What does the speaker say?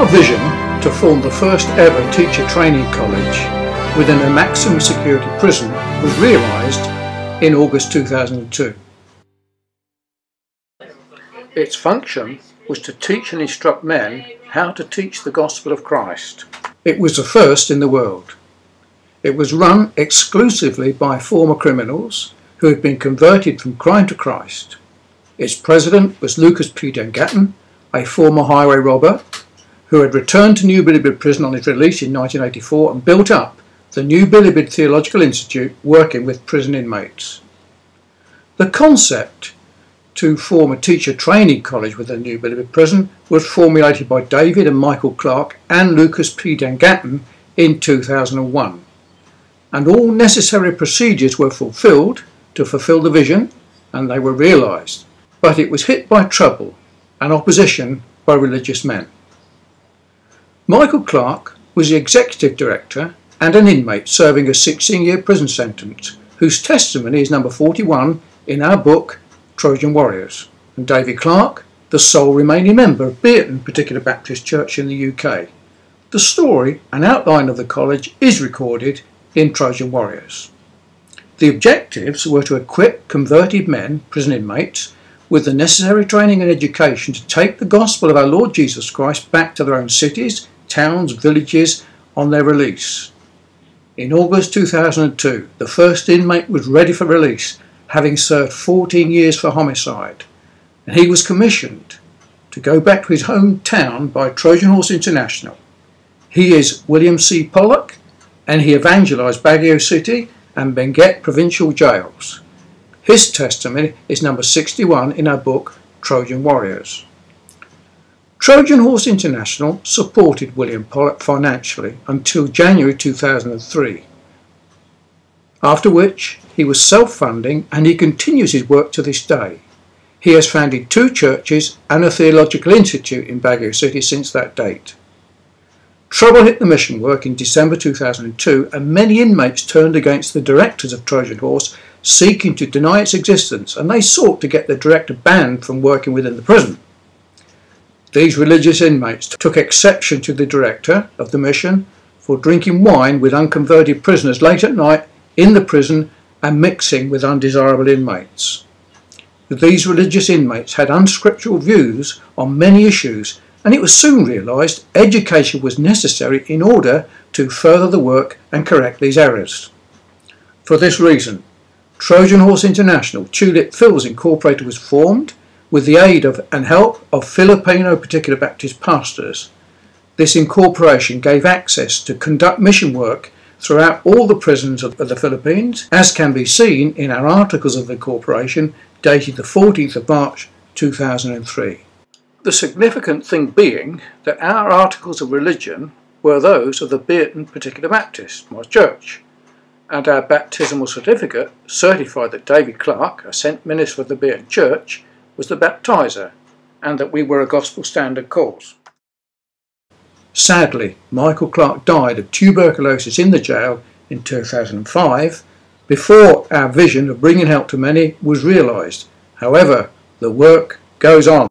Our vision to form the first ever teacher training college within a maximum security prison was realised in August 2002. Its function was to teach and instruct men how to teach the gospel of Christ. It was the first in the world. It was run exclusively by former criminals who had been converted from crime to Christ. Its president was Lucas P. Dengatton, a former highway robber who had returned to New Bilibid Prison on his release in 1984 and built up the New Bilibid Theological Institute working with prison inmates. The concept to form a teacher training college within New Bilibid Prison was formulated by David and Michael Clark and Lucas P. Dengatton in 2001, and all necessary procedures were fulfilled to fulfill the vision, and they were realised. But it was hit by trouble and opposition by religious men. Michael Clark was the executive director and an inmate serving a 16-year prison sentence, whose testimony is number 41 in our book Trojan Warriors, and David Clark, the sole remaining member of Bilibid Particular Baptist Church in the UK. The story and outline of the college is recorded in Trojan Warriors. The objectives were to equip converted men, prison inmates, with the necessary training and education to take the gospel of our Lord Jesus Christ back to their own cities, towns, villages on their release. In August 2002, the first inmate was ready for release, having served 14 years for homicide, and he was commissioned to go back to his hometown by Trojan Horse International. He is William C. Pollock, and he evangelised Baguio City and Benguet provincial jails. His testimony is number 61 in our book Trojan Warriors. Trojan Horse International supported William Pollock financially until January 2003, after which he was self-funding, and he continues his work to this day. He has founded 2 churches and a theological institute in Baguio City since that date. Trouble hit the mission work in December 2002, and many inmates turned against the directors of Trojan Horse, seeking to deny its existence, and they sought to get the director banned from working within the prison. These religious inmates took exception to the director of the mission for drinking wine with unconverted prisoners late at night in the prison and mixing with undesirable inmates. These religious inmates had unscriptural views on many issues, and it was soon realised education was necessary in order to further the work and correct these errors. For this reason, Trojan Horse International, Tulip Phils Incorporated was formed with the aid of and help of Filipino Particular Baptist pastors. This incorporation gave access to conduct mission work throughout all the prisons of the Philippines, as can be seen in our articles of incorporation dated the 14th of March 2003. The significant thing being that our articles of religion were those of the Bilibid Particular Baptist, my church, and our baptismal certificate certified that David Clark, a sent minister of the Bilibid Church, was the baptizer, and that we were a gospel standard cause. Sadly, Michael Clark died of tuberculosis in the jail in 2005, before our vision of bringing help to many was realised. However, the work goes on.